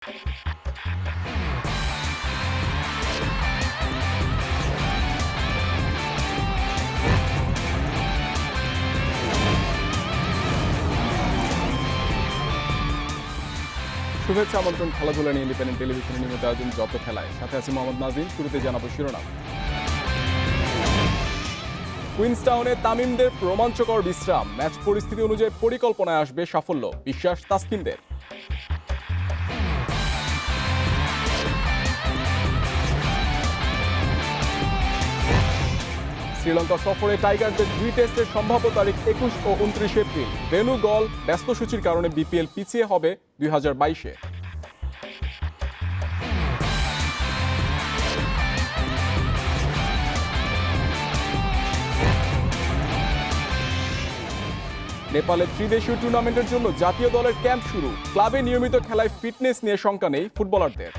শুভেচ্ছা আমন্ত্রণ খেলাধুলা নিয়ে ইন্ডিপেন্ডেন্ট টেলিভিশনের নিয়মিত আয়োজন যত খেলায়। সাথে আছি মোহাম্মদ নাজিম। শুরুতে জানাবো শিরোনাম। কুইন্সটাউনে তামিমদের রোমাঞ্চকর বিশ্রাম, ম্যাচ পরিস্থিতি অনুযায়ী পরিকল্পনায় আসবে সাফল্য, বিশ্বাস তাসকিনদের। শ্রীলঙ্কা সফরে টাইগারদের 2 টেস্টের সম্ভাব্য তারিখ 21 ও 29 এপ্রিল। ভেন্যু গল ব্যস্ত সূচির কারণে বিপিএল পিছিয়ে হবে 2022-এ। নেপালে ত্রিদেশীয় টুর্নামেন্টের জন্য জাতীয় দলের ক্যাম্প শুরু। ক্লাবে নিয়মিত খেলায় ফিটনেস নিয়ে শঙ্কা নেই ফুটবলারদের।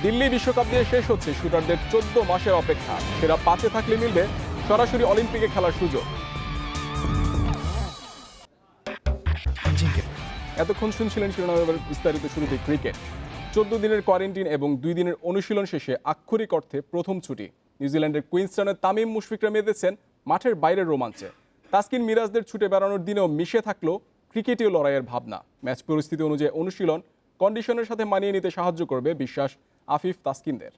দিল্লি বিশ্বকাপ দিয়ে শেষ হচ্ছে শুটারদের 14 মাসের অপেক্ষা। সেরা 5-এ থাকলে মিলবে সরাসরি অলিম্পিকে খেলার সুযোগ। এতক্ষণ শুনছিলেন শিরোনাম, এবার বিস্তারিত। শুরুতে ক্রিকেট। 14 দিনের কোয়ারেন্টিন এবং 2 দিনের অনুশীলন শেষে আক্ষরিক অর্থে প্রথম ছুটি। নিউজিল্যান্ডের কুইন্সটাউনে তামিম মুশফিকরা মেতেছেন মাঠের বাইরের রোমাঞ্চে। তাসকিন মিরাজদের ছুটে বেড়ানোর দিনেও মিশে থাকলো ক্রিকেটীয় লড়াইয়ের ভাবনা। ম্যাচ পরিস্থিতি অনুযায়ী অনুশীলন কন্ডিশনের সাথে মানিয়ে নিতে সাহায্য করবে, বিশ্বাস আফিফ তাসকিনদের।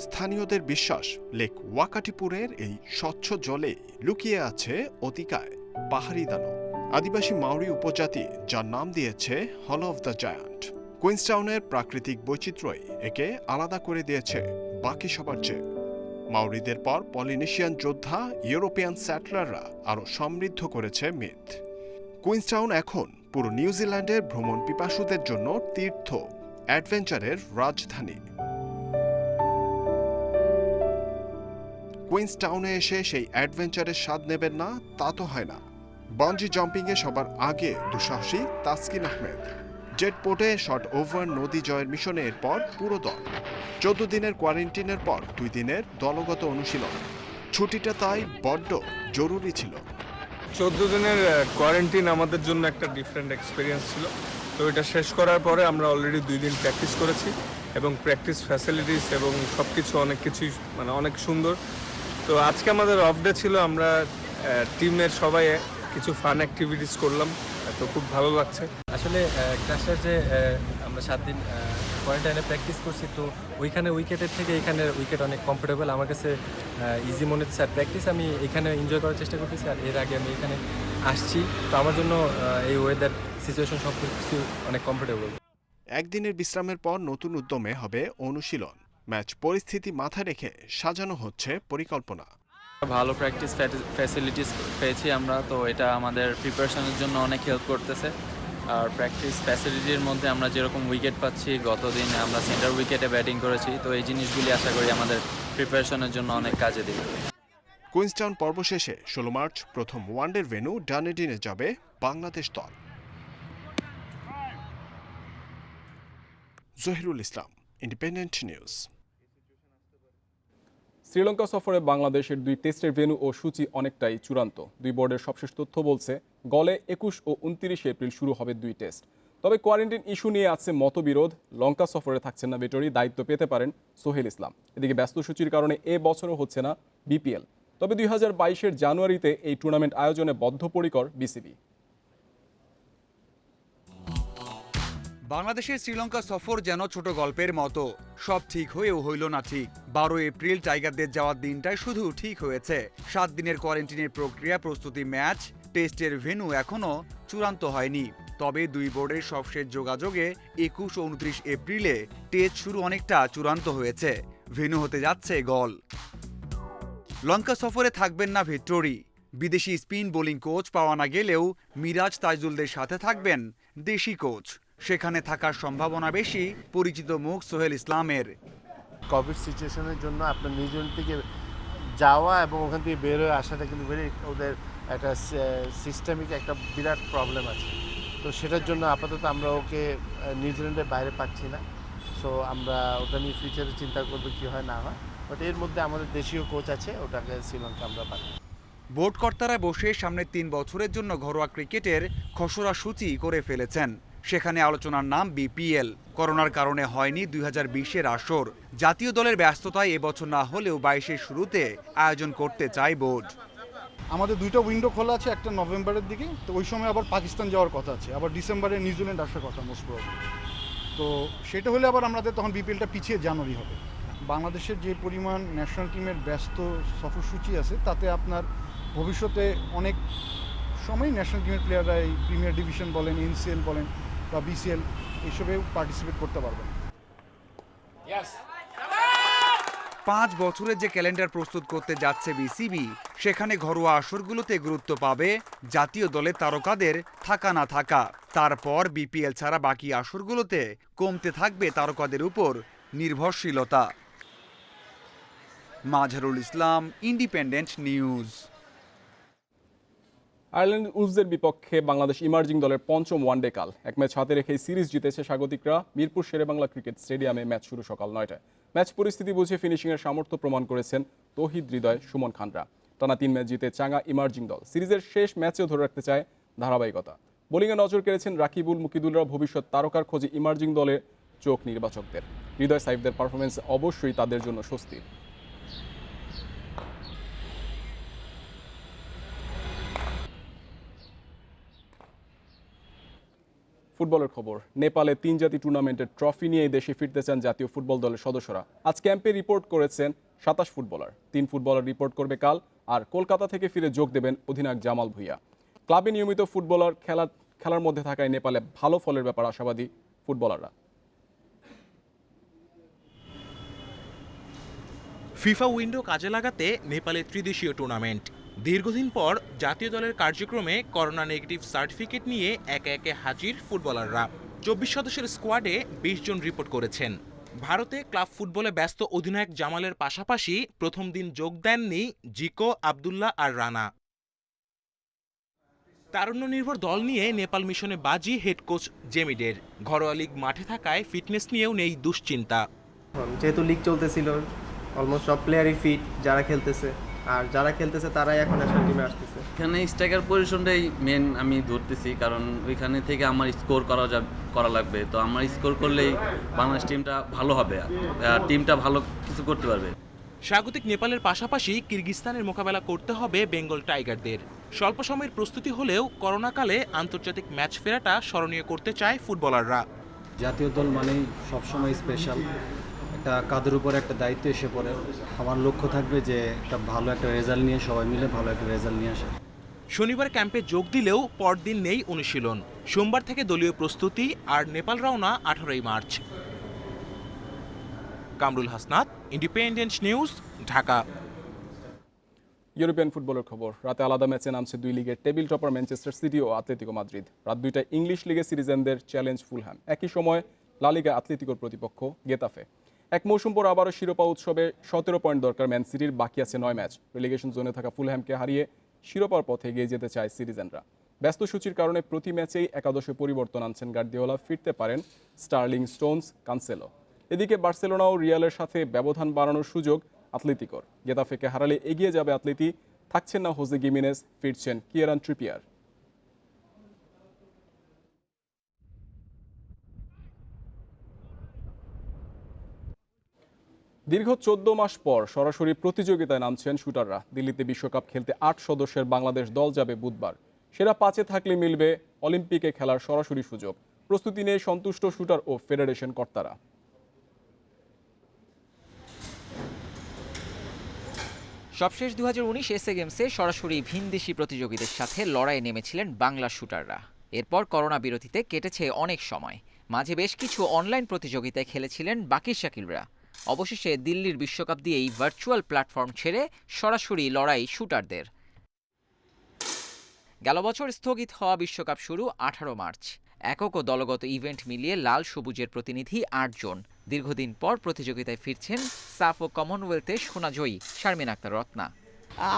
স্থানীয়দের বিশ্বাস, লেক ওয়াকাটিপুরের এই স্বচ্ছ জলে লুকিয়ে আছে অতিকায় পাহাড়ি দানব, আদিবাসী মাউরি উপজাতি, যার নাম দিয়েছে হল অফ দ্য জায়ান্ট। কুইন্সটাউনের প্রাকৃতিক বৈচিত্র্যই একে আলাদা করে দিয়েছে বাকি সবার চেয়ে। মাউরিদের পর পলিনেশিয়ান যোদ্ধা, ইউরোপিয়ান স্যাটলাররা আরও সমৃদ্ধ করেছে মিথ। কুইন্সটাউন এখন পুরো নিউজিল্যান্ডের ভ্রমণ পিপাসুদের জন্য তীর্থ, অ্যাডভেঞ্চারের রাজধানী। কুইন্সটাউনে এসে সেই অ্যাডভেঞ্চারের স্বাদ নেবেন না তা তো হয় না। বাঞ্জি জাম্পিংয়ে সবার আগে দুঃসাহসী তাসকিন আহমেদ, জেটপোর্টে শট ওভার নদী জয়ের মিশনে এরপর পুরো দল। 14 দিনের কোয়ারেন্টিনের পর 2 দিনের দলগত অনুশীলন। ছুটিটা তাই বড্ড জরুরি ছিল। 14 দিনের কোয়ারেন্টিন আমাদের জন্য একটা ডিফারেন্ট এক্সপিরিয়েন্স ছিল। তো এটা শেষ করার পরে আমরা অলরেডি 2 দিন প্র্যাকটিস করেছি এবং প্র্যাকটিস ফ্যাসিলিটিস এবং সব কিছু অনেক কিছুই অনেক সুন্দর। তো আজকে আমাদের অফ ডে ছিল, আমরা টিমের সবাই কিছু ফান অ্যাক্টিভিটিস করলাম, তো খুব ভালো লাগছে। আসলে ক্লাসের যে আমরা 7 দিন কোয়ারেন্টাইনে প্র্যাকটিস করছি, তো ওইখানে উইকেটের থেকে এখানের উইকেট অনেক কমফোর্টেবল আমার কাছে, ইজি মনে হচ্ছে। আর প্র্যাকটিস আমি এখানে এনজয় করার চেষ্টা করতেছি। আর এর আগে আমি এখানে আসছি, তো আমার জন্য এই ওয়েদার সিচুয়েশন সব কিছু অনেক কমফোর্টেবল। একদিনের বিশ্রামের পর নতুন উদ্যমে হবে অনুশীলন। ম্যাচ পরিস্থিতি মাথায় রেখে সাজানো হচ্ছে পরিকল্পনা। ভালো প্র্যাকটিস ফ্যাসিলিটিস পেয়েছি আমরা, তো এটা আমাদের প্রিপারেশনের জন্য অনেক হেল্প করতেছে। আর প্র্যাকটিস ফ্যাসিলিটির মধ্যে আমরা যেরকম উইকেট পাচ্ছি, গতদিন আমরা সেন্টার উইকেটে ব্যাটিং করেছি, তো এই জিনিসগুলি আশা করি আমাদের প্রিপারেশনের জন্য অনেক কাজে দেবে। কুইন্সটাউন পর্ব শেষে 16 মার্চ প্রথম ওয়ানডের ভেন্যু ডানেডিনে যাবে বাংলাদেশ দল। জহিরুল ইসলাম, ইন্ডিপেন্ডেন্ট নিউজ। শ্রীলঙ্কা সফরে বাংলাদেশের 2 টেস্টের ভেন্যু ও সূচি অনেকটাই চূড়ান্ত। 2 বোর্ডের সবশেষ তথ্য বলছে গলে 21 ও 29 এপ্রিল শুরু হবে 2 টেস্ট। তবে কোয়ারেন্টিন ইস্যু নিয়ে আছে মতবিরোধ। লঙ্কা সফরে থাকছেন না ভেটরি, দায়িত্ব পেতে পারেন সোহেল ইসলাম। এদিকে ব্যস্ত সূচির কারণে এ বছরও হচ্ছে না বিপিএল। তবে 2022-এর জানুয়ারিতে এই টুর্নামেন্ট আয়োজনে বদ্ধপরিকর বিসিবি। বাংলাদেশের শ্রীলঙ্কা সফর যেন ছোট গল্পের মতো, সব ঠিক হয়েও হইল না ঠিক। 12 এপ্রিল টাইগারদের যাওয়ার দিনটাই শুধু ঠিক হয়েছে। 7 দিনের কোয়ারেন্টিনের প্রক্রিয়া, প্রস্তুতি, ম্যাচ, টেস্টের ভেন্যু এখনও চূড়ান্ত হয়নি। তবে 2 বোর্ডের সবশেষ যোগাযোগে 21 ও 29 এপ্রিলে টেস্ট শুরু অনেকটা চূড়ান্ত হয়েছে। ভেন্যু হতে যাচ্ছে গল। লঙ্কা সফরে থাকবেন না ভেট্টোরি। বিদেশি স্পিন বোলিং কোচ পাওয়া না গেলেও মিরাজ তাইজুলদের সাথে থাকবেন দেশি কোচ। সেখানে থাকার সম্ভাবনা বেশি পরিচিত মুখ সোহেল ইসলামের। কোভিড সিচুয়েশনের জন্য আপনার নিউজিল্যান্ড থেকে যাওয়া এবং ওখান থেকে বের হয়ে আসাটা কিন্তু ওদের একটা সিস্টেমিক একটা বিরাট প্রবলেম আছে। তো সেটার জন্য আপাতত আমরা ওকে নিউজিল্যান্ডের বাইরে পাচ্ছি না। সো আমরা ওটা নিয়ে ফিউচারে চিন্তা করবো কী হয় না হয়। বাট এর মধ্যে আমাদের দেশীয় কোচ আছে, ওটাকে শ্রীলঙ্কা আমরা পাঠাই। বোর্ড কর্তারা বসে সামনের 3 বছরের জন্য ঘরোয়া ক্রিকেটের খসড়া সূচি করে ফেলেছেন। সেখানে আলোচনার নাম বিপিএল। করোনার কারণে হয়নি 2020-এর আসর। জাতীয় দলের ব্যস্ততায় এবছর না হলেও 22-এর শুরুতে আয়োজন করতে চায় বোর্ড। আমাদের 2টা উইন্ডো খোলা আছে, একটা নভেম্বরের দিকে, তো ওই সময় আবার পাকিস্তান যাওয়ার কথা আছে, আবার ডিসেম্বরে নিউজিল্যান্ড আসার কথা মোস্ট প্রবাবলি। তো সেটা হলে আবার আমাদের তখন বিপিএলটা পিছিয়ে জানুয়ারি হবে। বাংলাদেশের যে পরিমাণ ন্যাশনাল টিমের ব্যস্ত সফরসূচি আছে, তাতে আপনার ভবিষ্যতে অনেক সময় ন্যাশনাল টিমের প্লেয়াররা এই প্রিমিয়ার ডিভিশন বলেন, এনসিএল বলেন বা বিসিএল এসবেও পার্টিসিপেট করতে পারবেন। 5 বছরের যে ক্যালেন্ডার প্রস্তুত করতে যাচ্ছে বিসিবি, সেখানে ঘরোয়া আসরগুলোতে গুরুত্ব পাবে জাতীয় দলের তারকাদের থাকা না থাকা। তারপর বিপিএল ছাড়া বাকি আসরগুলোতে কমতে থাকবে তারকাদের উপর নির্ভরশীলতা। Mazharul Islam, independent news. Ireland উলভসের বিপক্ষে বাংলাদেশ ইমার্জিং দলের 5ম ওয়ানডে কাল। এক ম্যাচ হাতে রেখে সিরিজ জিতেছে স্বাগতিকরা। মিরপুর শেরেবাংলা ক্রিকেট স্টেডিয়ামে ম্যাচ শুরু সকাল 9টায়। ম্যাচ পরিস্থিতি বুঝে ফিনিশিংয়ের সামর্থ্য প্রমাণ করেছেন তৌহিদ হৃদয়, সুমন খানরা। টানা 3 ম্যাচ জিতে চাঙ্গা ইমার্জিং দল সিরিজের শেষ ম্যাচেও ধরে রাখতে চায় ধারাবাহিকতা। বোলিংয়ে নজর কেড়েছেন রাকিবুল, মুকিদুলরা। ভবিষ্যৎ তারকার খোঁজে ইমার্জিং দলের চোখ নির্বাচকদের। হৃদয় সাইফদের পারফরমেন্স অবশ্যই তাদের জন্য স্বস্তি। ফুটবলের খবর। নেপালে 3 জাতি টুর্নামেন্টের ট্রফি নিয়ে দেশে ফিরতে চান জাতীয় ফুটবল দলের সদস্যরা। আজ ক্যাম্পে রিপোর্ট করেছেন 27 ফুটবলার। 3 ফুটবলার রিপোর্ট করবে কাল। আর কলকাতা থেকে ফিরে যোগ দেবেন অধিনায়ক জামাল ভুঁইয়া। ক্লাবে নিয়মিত ফুটবলার খেলার মধ্যে থাকায় নেপালে ভালো ফলের ব্যাপার আশাবাদী ফুটবলাররা। ফিফা উইন্ডো কাজে লাগাতে নেপালে ত্রিদেশীয় টুর্নামেন্ট। দীর্ঘদিন পর জাতীয় দলের কার্যক্রমে করোনা নেগেটিভ সার্টিফিকেট নিয়ে একে একে হাজির ফুটবলাররা। 24 সদস্যের স্কোয়াডে 20 জন রিপোর্ট করেছেন। ভারতে ক্লাব ফুটবলে ব্যস্ত অধিনায়ক জামালের পাশাপাশি প্রথম দিন যোগ দেননি জিকো, আব্দুল্লাহ আর রানা। তারুণ্য নির্ভর দল নিয়ে নেপাল মিশনে বাজি হেড কোচ জেমিডের। ঘরোয়া লিগ মাঠে থাকায় ফিটনেস নিয়েও নেই দুশ্চিন্তা। যেহেতু লিগ চলতেছিল, অলমোস্ট সব প্লেয়ারই ফিট যারা খেলতেছে, আর যারা খেলতেছে তারাই এখন ন্যাশনাল টিমে আসতেছে। এখানে স্ট্রাইকার পজিশনটাই মেন আমি ধরতেছি, কারণ ওইখানে থেকে আমার স্কোর করা লাগবে। তো আমার স্কোর করলেই বাংলাদেশ টিমটা ভালো হবে, টিমটা ভালো কিছু করতে পারবে। স্বাগতিক নেপালের পাশাপাশি কিরগিজস্তানের মোকাবেলা করতে হবে বেঙ্গল টাইগারদের। স্বল্প সময়ের প্রস্তুতি হলেও করোনাকালে আন্তর্জাতিক ম্যাচ ফেরাটা স্মরণীয় করতে চায় ফুটবলাররা। জাতীয় দল মানেই সবসময় স্পেশাল, একটা কাঁধের উপর একটা দায়িত্ব এসে পড়ে। আমার লক্ষ্য থাকবে যে একটা ভালো একটা রেজাল্ট নিয়ে সবাই মিলে ভালো একটা রেজাল্ট নিয়ে আসে। শনিবার ক্যাম্পে যোগ দিলেও পরদিন নেই অনুশীলন। সোমবার থেকে দলীয় প্রস্তুতি, আর নেপাল রওনা 18 March. Kamrul Hasnat, independent news, Dhaka. European ফুটবলের খবর। রাতে আলাদা ম্যাচে নামছে 2 লিগের টেবিল টপার ম্যানচেস্টার সিটি ও আতলেতিকো মাদ্রিদ। রাত 2টায় ইংলিশ লিগে সিটিজেনদের চ্যালেঞ্জ ফুলহ্যাম। একই সময় লা লিগা আতলেতিকোর প্রতিপক্ষ গেতাফে। এক মৌসুম পর আবারও শিরোপা উৎসবে 17 পয়েন্ট দরকার ম্যান সিটির। বাকি আছে 9 ম্যাচ। রেলিগেশন জোনে থাকা ফুলহ্যামকে হারিয়ে শিরোপার পথে এগিয়ে যেতে চায় সিটিজেনরা। ব্যস্ত সূচির কারণে প্রতি ম্যাচেই একাদশে পরিবর্তন আনছেন গার্দিওলা। ফিরতে পারেন স্টার্লিং, স্টোনস, কানসেলো। এদিকে বার্সেলোনা ও রিয়ালের সাথে ব্যবধান বাড়ানোর সুযোগ আতলেতিকোর। গেতাফেকে হারালে এগিয়ে যাবে আতলেতি। থাকছেন না হোজে গিমেনেজ, ফিরছেন কিয়েরান ট্রিপিয়ার। দীর্ঘ 14 মাস পর সরাসরি প্রতিযোগিতায় নামছেন শুটাররা। দিল্লিতে বিশ্বকাপ খেলতে 8 সদস্যের বাংলাদেশ দল যাবে বুধবার। সেরা 5-এ থাকলে মিলবে অলিম্পিকে খেলার সরাসরি সুযোগ। প্রস্তুতি নিয়ে সন্তুষ্ট শুটার ও ফেডারেশন কর্তারা। সবশেষ 2019 এসএ গেমসে সরাসরি ভিনদেশি প্রতিযোগীদের সাথে লড়াইয়ে নেমেছিলেন বাংলা শুটাররা। এরপর করোনা বিরতিতে কেটেছে অনেক সময়। মাঝে বেশ কিছু অনলাইন প্রতিযোগিতায় খেলেছিলেন বাকি শাকিলরা। অবশেষে দিল্লির বিশ্বকাপ দিয়েই ভার্চুয়াল প্ল্যাটফর্ম ছেড়ে সরাসরি লড়াই শুটারদের। গেল বছর স্থগিত হওয়া বিশ্বকাপ শুরু 18 মার্চ। একক ও দলগত ইভেন্ট মিলিয়ে লাল সবুজের প্রতিনিধি 8 জন। দীর্ঘদিন পর প্রতিযোগিতায় ফিরছেন সাফ ও কমনওয়েলথে সোনাজয়ী শারমিন আক্তার রত্না।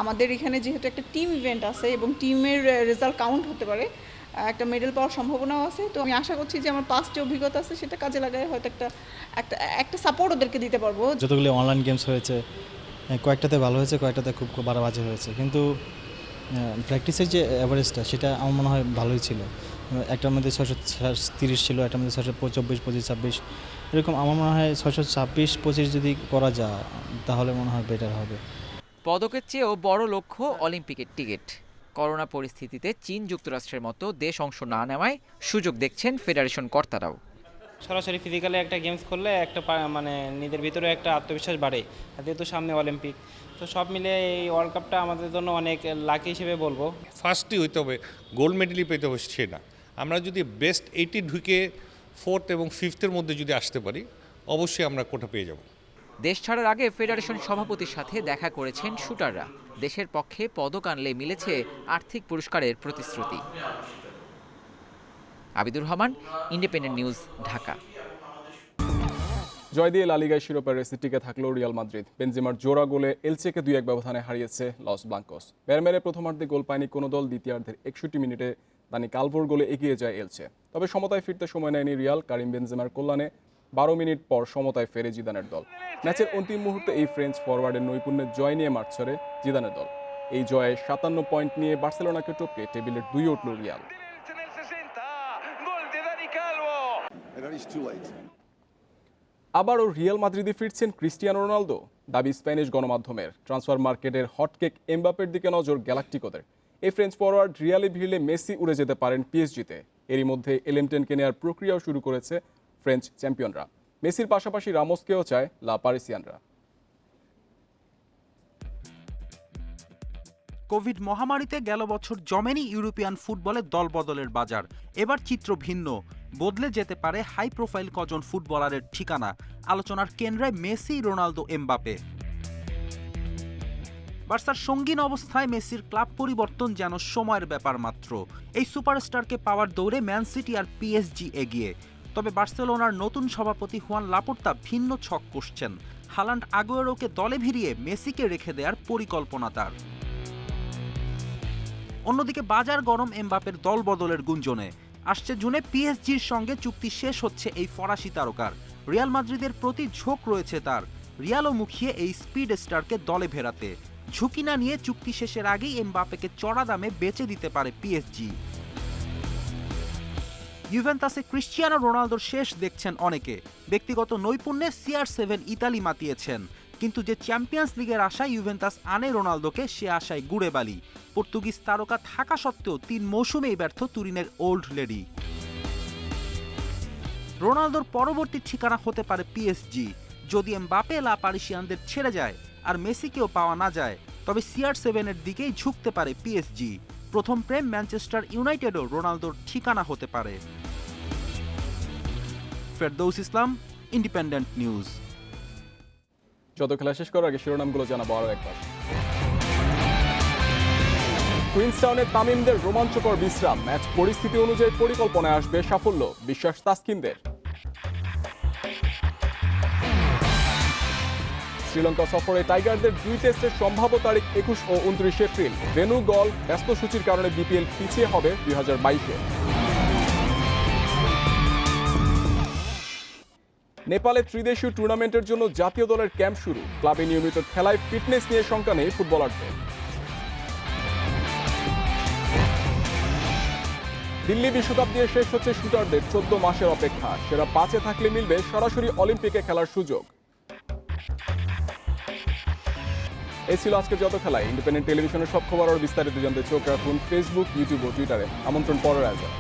আমাদের এখানে যেহেতু একটা টিম ইভেন্ট আছে এবং টিমের রেজাল্ট কাউন্ট হতে পারে, একটা মেডেল পাওয়ার সম্ভাবনাও আছে। তো আমি আশা করছি যে আমার পাস্ট যে অভিজ্ঞতা আছে সেটা কাজে লাগায় হয়তো একটা সাপোর্ট ওদেরকে দিতে পারবো। যতগুলো অনলাইন গেমস হয়েছে কয়েকটাতে ভালো হয়েছে, কয়েকটাতে খুব বাজে হয়েছে, কিন্তু প্র্যাকটিসের যে অ্যাভারেজটা সেটা আমার মনে হয় ভালোই ছিল। একটার মধ্যে 630 ছিল, একটার মধ্যে 624, 25, 26, এরকম। আমার মনে হয় 626, 25 যদি করা যায় তাহলে মনে হয় বেটার হবে। পদকের চেয়েও বড় লক্ষ্য অলিম্পিকের টিকিট। করোনা পরিস্থিতিতে চীন, যুক্তরাষ্ট্রের মতো দেশ অংশ না নেওয়ায় সুযোগ দেখছেন ফেডারেশন কর্তারাও। সরাসরি ফিজিক্যালি একটা গেমস করলে একটা মানে নিজের ভিতরে একটা আত্মবিশ্বাস বাড়ে, যেহেতু সামনে অলিম্পিক। তো সব মিলে এই ওয়ার্ল্ড কাপটা আমাদের জন্য অনেক লাকি হিসেবে বলবো। ফার্স্টই হইতে হবে, গোল্ড মেডেলই পেতে হবে সে না। আমরা যদি বেস্ট 80 ঢুকে 4th এবং 5th-এর মধ্যে যদি আসতে পারি, অবশ্যই আমরা কোটা পেয়ে যাব। দেশ ছাড়ার আগে ফেডারেশন সভাপতির সাথে দেখা করেছেন শুটাররা। দেশের পক্ষে পদক আনলে মিলেছে আর্থিক পুরস্কারের প্রতিশ্রুতি। Abidur Rahman, independent news, Dhaka. জয় দিয়ে লা লিগায় শিরোপার রেসে টিকে থাকলো রিয়াল মাদ্রিদ। বেনজেমার জোড়া গোলে এলচেকে 2-1 ব্যবধানে হারিয়েছে লস ব্লাঙ্কোস। মেরে প্রথমার্ধে গোল পায়নি কোনো দল। দ্বিতীয়ার্ধের 61 মিনিটে দানি কালভোর গোলে এগিয়ে যায় এলচে। তবে সমতায় ফিরতে সময় নেয়নি রিয়াল। কারিম বেনজেমার কল্যাণে 12 মিনিট পর সমতায় ফেরে জিদানের দল। ম্যাচের অন্তিম মুহূর্তে এই ফ্রেঞ্চ ফরওয়ার্ডের নৈপুণ্যের জয় নিয়ে মাঠ ছাড়ে জিদানের দল। এই জয়ে 57 পয়েন্ট নিয়ে বার্সেলোনাকে টপকে টেবিলের 2 উঠল রিয়াল। আবারও রিয়াল মাদ্রিদে ফিরছেন ক্রিস্টিয়ানো রোনালদো। দাবি স্প্যানিশ গণমাধ্যমের। ট্রান্সফার মার্কেটের হটকেক এমবাপের দিকে নজর গ্যালাক্টিকোদের। এই ফ্রেঞ্চ ফরওয়ার্ড রিয়ালে ভিড়লে মেসি উড়ে যেতে পারেন পিএসজিতে। এরই মধ্যে এলএম10কে নেওয়ার প্রক্রিয়াও শুরু করেছে ফ্রেঞ্চ চ্যাম্পিয়নরা। মেসির পাশাপাশি রামোসকেও চায় লা পারিসিয়ানরা। কোভিড মহামারীতে গেল বছর জমেনি ইউরোপিয়ান ফুটবলে দলবদলের বাজার। এবার চিত্র ভিন্ন, বদলে যেতে পারে হাই প্রোফাইল কজন ফুটবলারের ঠিকানা। আলোচনার কেন্দ্রে মেসি, রোনালদো, এমবাপে। বার্সার সঙ্গীন অবস্থায় মেসির ক্লাব পরিবর্তন যেন সময়ের ব্যাপার মাত্র। এই সুপারস্টারকে পাওয়ার দৌড়ে ম্যান সিটি আর পিএসজি এগিয়ে। তবে বার্সেলোনার নতুন সভাপতি হুয়ান লাপোর্তা ভিন্ন ছক কষছেন। হালান্ড, আগুয়েরোকে দলে ভিড়িয়ে মেসিকে রেখে দেওয়ার পরিকল্পনা তার। অন্যদিকে বাজার গরম এমবাপের দল বদলের গুঞ্জনে। আসছে জুনে পিএসজির সঙ্গে চুক্তি শেষ হচ্ছে এই ফরাসি তারকার। রিয়াল মাদ্রিদের প্রতি ঝোঁক রয়েছে তার। রিয়ালও মুখিয়ে এই স্পিড স্টারকে দলে ফেরাতে। ঝুঁকি না নিয়ে চুক্তি শেষের আগেই এমবাপেকে চড়া দামে বেচে দিতে পারে পিএসজি। ইউভেন্টাসে ক্রিস্টিয়ানো রোনালদোর শেষ দেখছেন অনেকে। ব্যক্তিগত নৈপুণ্যে CR7 ইতালি মাতিয়েছেন, কিন্তু যে চ্যাম্পিয়ন্স লিগের আশায় ইউভেন্টাস আনে রোনালদোকে, সে আশায় গুড়ে বালি। পর্তুগিজ তারকা থাকা সত্ত্বেও 3 মৌসুমেই ব্যর্থ তুরিনের ওল্ড লেডি। রোনালদোর পরবর্তী ঠিকানা হতে পারে পিএসজি। যদি এমবাপে লা পারিসিয়ানদের ছেড়ে যায় আর মেসিকেও পাওয়া না যায়, তবে CR7-এর দিকেই ঝুঁকতে পারে পিএসজি। প্রথম প্রেম ম্যানচেস্টার ইউনাইটেডও রোনালদোর ঠিকানা হতে পারে। ফেরদৌস ইসলাম, ইন্ডিপেন্ডেন্ট নিউজ। যত খেলা শেষ করার আগে শিরোনামগুলো জানাবো আরও একবার। কুইন্সটাউনে তামিমদের রোমাঞ্চকর বিশ্রাম। ম্যাচ পরিস্থিতি অনুযায়ী পরিকল্পনায় আসবে সাফল্য, বিশ্বাস তাসকিনদের। শ্রীলঙ্কা সফরে টাইগারদের 2 টেস্টের সম্ভাব্য তারিখ 21 ও 29 এপ্রিল। ভেন্যু গল ব্যস্ত সূচির কারণে বিপিএল পিছিয়ে হবে 2022-এ। নেপালে ত্রিদেশীয় টুর্নামেন্টের জন্য জাতীয় দলের ক্যাম্প শুরু। ক্লাবে নিয়মিত খেলায় ফিটনেস নিয়ে শঙ্কা নেই ফুটবলারদের। দিল্লি বিশ্বকাপ দিয়ে শেষ হচ্ছে শুটারদের 14 মাসের অপেক্ষা। সেরা 5-এ থাকলে মিলবে সরাসরি অলিম্পিকে খেলার সুযোগ। এই ছিল আজকের যত খেলায়। ইন্ডিপেন্ডেন্ট টেলিভিশনের সব খবর আর বিস্তারিত জানতে চোখ রাখুন ফেসবুক, ইউটিউব ও টুইটারে। আমন্ত্রণ পরের আয়োজন।